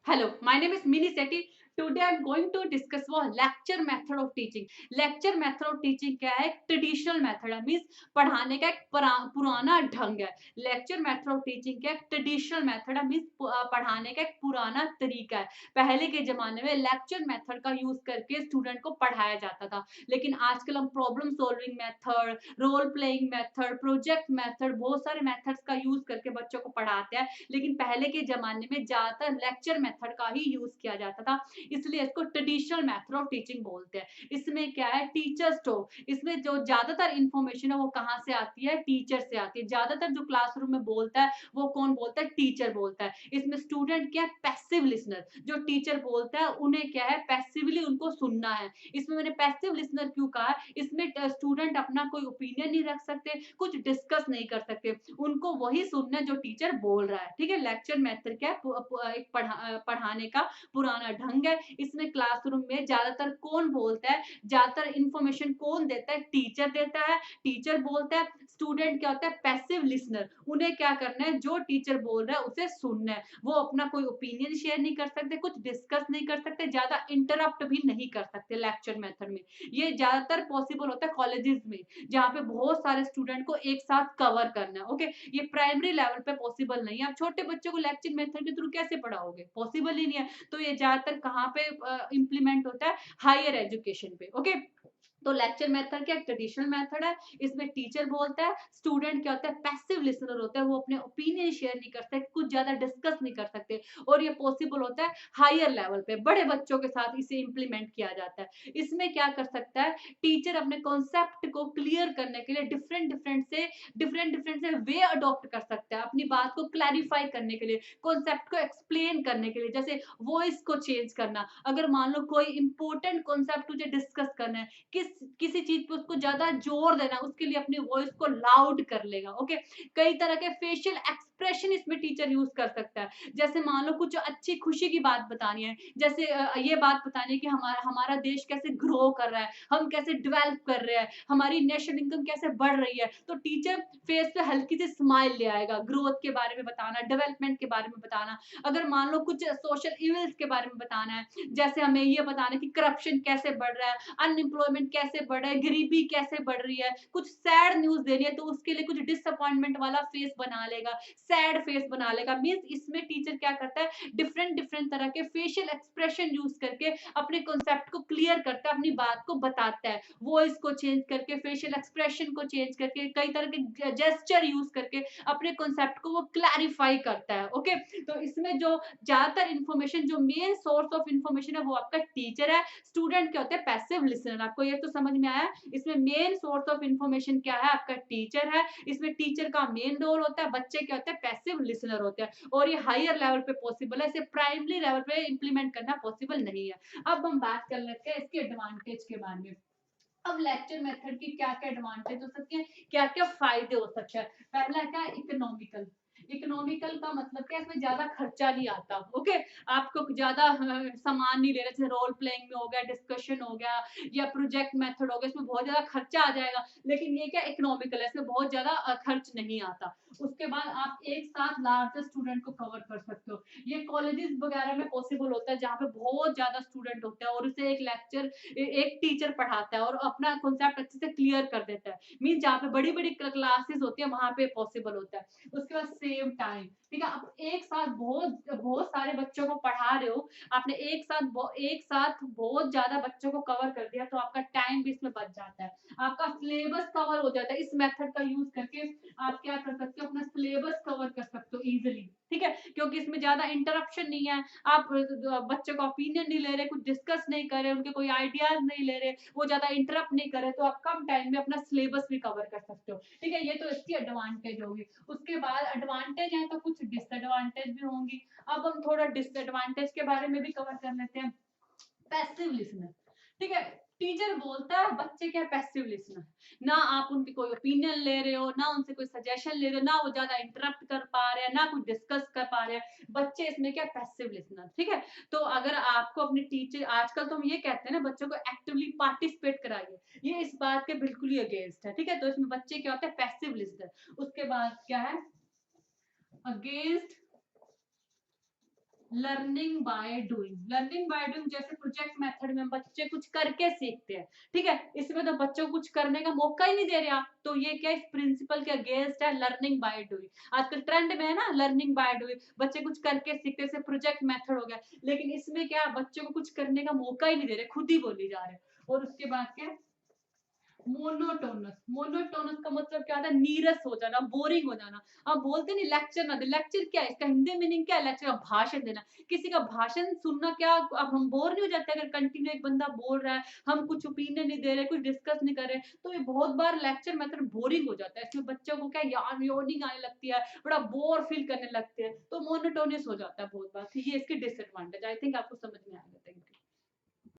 Hello, my name is Mini Sethi. Today I'm going to discuss वो lecture method of teaching. Lecture method of teaching क्या है? Traditional method है, means पढ़ाने का एक पुराना ढंग है. लेक्चर मेथड ऑफ टीचिंग क्या है? ट्रेडिशनल मेथड है, मीन्स पढ़ाने का एक पुराना तरीका है. पहले के जमाने में लेक्चर मेथड का यूज करके स्टूडेंट को पढ़ाया जाता था, लेकिन आजकल हम problem solving method, role playing method, project method, बहुत सारे मेथड्स का यूज करके बच्चों को पढ़ाते हैं. लेकिन पहले के जमाने में ज्यादातर लेक्चर मेथड का ही यूज किया जाता था, इसलिए इसको ट्रेडिशनल मेथड ऑफ टीचिंग बोलते हैं. इसमें क्या है? टीचर्स तो इसमें जो ज्यादातर इंफॉर्मेशन है वो कहाँ से आती है? टीचर से आती है. ज्यादातर जो क्लासरूम में बोलता है वो कौन बोलता है? टीचर बोलता है. इसमें स्टूडेंट क्या है? Passive listener. जो टीचर बोलता है उन्हें क्या है? पैसिवली उनको सुनना है. इसमें मैंने पैसिव लिसनर क्यों कहा? इसमें स्टूडेंट अपना कोई ओपिनियन नहीं रख सकते, कुछ डिस्कस नहीं कर सकते, उनको वही सुनना है जो टीचर बोल रहा है. ठीक है, लेक्चर मेथड क्या है? एक पढ़ाने का पुराना ढंग है. इसमें क्लासरूम में ज्यादातर कौन बोलता है? ज्यादातर इंफॉर्मेशन कौन देता है? टीचर देता है. टीचर बोलता है, स्टूडेंट क्या होता है? Passive listener. उन्हें क्या करना है? जो टीचर बोल रहा है उसे सुनना है. वो अपना कोई ओपिनियन शेयर नहीं कर सकते, कुछ डिस्कस नहीं कर सकते, ज्यादा इंटरप्ट भी नहीं कर सकते लेक्चर मेथड में. ये ज्यादातर पॉसिबल होता है कॉलेजेस में, जहाँ पे बहुत सारे स्टूडेंट को एक साथ कवर करना है. ओके, ये प्राइमरी लेवल पे पॉसिबल नहीं है. आप छोटे बच्चों को लेक्चर मेथड के थ्रू कैसे पढ़ाओगे? पॉसिबल ही नहीं है. तो ये ज्यादातर कहाँ पे इम्प्लीमेंट होता है? हायर एजुकेशन पे. ओके, तो लेक्चर मेथड क्या ट्रेडिशनल मेथड है. इसमें टीचर बोलता है, स्टूडेंट क्या होता है? पैसिव लिसनर होता है, वो अपने ओपिनियन शेयर नहीं कर सकते, कुछ ज्यादा डिस्कस नहीं कर सकते. और ये पॉसिबल होता है हायर लेवल पे, बड़े बच्चों के साथ इसे इंप्लीमेंट किया जाता है. इसमें क्या कर सकता है? टीचर अपने कॉन्सेप्ट को क्लियर करने के लिए डिफरेंट डिफरेंट से वे अडॉप्ट कर सकता है, अपनी बात को क्लैरिफाई करने के लिए, कॉन्सेप्ट को एक्सप्लेन करने के लिए. जैसे वॉइस को चेंज करना, अगर मान लो कोई इंपॉर्टेंट कॉन्सेप्ट तुझे डिस्कस करना है, किसी चीज पे उसको ज्यादा जोर देना, उसके लिए अपनी वॉइस को लाउड कर लेगा. ओके, कई तरह के फेशियल एक्सप्रेशन इसमें टीचर यूज कर सकता है. जैसे मान लो कुछ अच्छी खुशी की बात बतानी है, जैसे ये बात बतानी है कि हमारा हमारा देश कैसे ग्रो कर रहा है, हम कैसे डेवलप कर रहे हैं, हमारी नेशनल इनकम कैसे बढ़ रही है, तो टीचर फेस पे हल्की सी स्माइल ले आएगा. ग्रोथ के बारे में बताना, डेवलपमेंट के बारे में बताना. अगर मान लो कुछ सोशल इविल्स के बारे में बताना है, जैसे हमें ये बताना है कि करप्शन कैसे बढ़ रहा है, अनएम्प्लॉयमेंट कैसे बढ़ रहा है, गरीबी कैसे बढ़ रही है, कुछ सैड न्यूज देनी है, तो उसके लिए कुछ डिसअपॉइंटमेंट वाला फेस बना लेगा, सैड फेस बना लेगा. मीन्स इसमें टीचर क्या करता है? डिफरेंट डिफरेंट तरह के फेशियल एक्सप्रेशन यूज करके अपने कॉन्सेप्ट को क्लियर करता है, अपनी बात को बताता है. वॉइस को चेंज करके, फेशियल एक्सप्रेशन को चेंज करके, कई तरह के जेस्चर यूज करके अपने कॉन्सेप्ट को वो क्लैरिफाई करता है. ओके, तो इसमें जो ज्यादातर इंफॉर्मेशन, जो मेन सोर्स ऑफ इंफॉर्मेशन है वो आपका टीचर है. स्टूडेंट क्या होता है? Passive listener. आपको ये तो समझ में आया. इसमें मेन सोर्स ऑफ इंफॉर्मेशन क्या है? आपका टीचर है. इसमें टीचर का मेन रोल होता है, बच्चे क्या होते हैं? पैसिव लिसनर होते हैं. और ये हायर लेवल पे पॉसिबल है, इसे प्राइमरी लेवल पे इंप्लीमेंट करना पॉसिबल नहीं है. अब हम बात कर लेते हैं इसके एडवांटेज के बारे में. अब लेक्चर मेथड की क्या क्या एडवांटेज हो सकते हैं, क्या क्या फायदे हो सकते हैं. पहला क्या है? इकोनॉमिकल. इकोनॉमिकल का मतलब क्या है? इसमें ज्यादा खर्चा नहीं आता. ओके, आपको ज्यादा सामान नहीं लेना, जैसे रोल प्लेइंग में हो गया, डिस्कशन हो गया, या प्रोजेक्ट मेथड हो गया, इसमें बहुत ज्यादा खर्चा आ जाएगा. लेकिन ये क्या इकोनॉमिकल है, इसमें बहुत ज्यादा खर्च नहीं आता. उसके बाद आप एक साथ लार्ज स्टूडेंट को कवर कर सकते हो. ये कॉलेजेस वगैरह में पॉसिबल होता है, जहाँ पे बहुत ज्यादा स्टूडेंट होते हैं और उसे एक लेक्चर एक टीचर पढ़ाता है और अपना कॉन्सेप्ट अच्छे से क्लियर कर देता है. मीन जहाँ पे बड़ी बड़ी क्लासेस होती है वहां पे पॉसिबल होता है. उसके बाद सेव टाइम. ठीक है, आप एक साथ बहुत बहुत सारे बच्चों को पढ़ा रहे हो, आपने एक साथ बहुत ज्यादा बच्चों को कवर कर दिया, तो आपका टाइम भी इसमें बच जाता है, आपका सिलेबस कवर हो जाता है. इस मेथड का यूज करके आप क्या कर सकते हो? अपना सिलेबस कवर कर सकते हो इजिली. ठीक है, क्योंकि इसमें ज्यादा इंटरप्शन नहीं है. आप बच्चे का ओपिनियन नहीं ले रहे, कुछ डिस्कस नहीं कर रहे, उनके कोई आइडियाज नहीं ले रहे, वो ज्यादा इंटरप्ट नहीं कर रहे, तो आप कम टाइम में अपना सिलेबस भी कवर कर सकते हो. ठीक है, ये तो इसकी एडवांटेज होगी. उसके बाद एडवांटेज है तो कुछ डिसएडवांटेज भी होंगी. अब हम थोड़ा डिसएडवांटेज के बारे में भी कवर कर लेते हैं. Passive listener. ठीक है, टीचर बोलता है, बच्चे क्या पैसिव लिसनर. ना आप उनकी कोई ओपिनियन ले रहे हो, ना उनसे कोई सजेशन ले रहे हो, ना वो ज्यादा इंटरप्ट कर पा रहे हैं, ना कुछ डिस्कस कर पा रहे हैं. बच्चे इसमें क्या पैसिव लिसनर. ठीक है, तो अगर आपको अपने टीचर, आजकल तो हम ये कहते हैं ना बच्चों को एक्टिवली पार्टिसिपेट कराइए, ये इस बात के बिल्कुल ही अगेंस्ट है. ठीक है, तो इसमें बच्चे क्या होते हैं? Passive listener. उसके बाद क्या है? अगेंस्ट लर्निंग बाय डूइंग जैसे प्रोजेक्ट मेथड में बच्चे कुछ करके सीखते हैं, ठीक है? इसमें तो बच्चों को कुछ करने का मौका ही नहीं दे रहे आप, तो ये क्या इस प्रिंसिपल के अगेंस्ट है लर्निंग बाय डूइंग। आजकल ट्रेंड में है ना लर्निंग बाय डूइंग, बच्चे कुछ करके सीखते, जैसे प्रोजेक्ट मेथड हो गया, लेकिन इसमें क्या बच्चों को कुछ करने का मौका ही नहीं दे रहे, खुद ही बोली जा रहे हैं। और उसके बाद क्या मोनोटोनस। मोनोटोनस का मतलब क्या होता है? नीरस हो जाना, बोरिंग हो जाना। आप बोलते नहीं लेक्चर ना दे, लेक्चर क्या है? इसका हिंदी मीनिंग क्या है? लेक्चर का भाषण देना। किसी का भाषण सुनना क्या अब हम बोर नहीं हो जाते अगर कंटिन्यू एक बंदा बोल रहा है, हम कुछ ओपिनियन नहीं दे रहे, कुछ डिस्कस नहीं कर रहे, तो ये बहुत बार लेक्चर मेथड बोरिंग हो जाता है। इसमें बच्चों को क्या यार्निंग आने लगती है, बड़ा बोर फील करने लगते हैं, तो मोनोटोनस हो जाता है बहुत बार। तो ये इसके डिसएडवांटेज आई थिंक आपको समझ में आएगा। Thank you.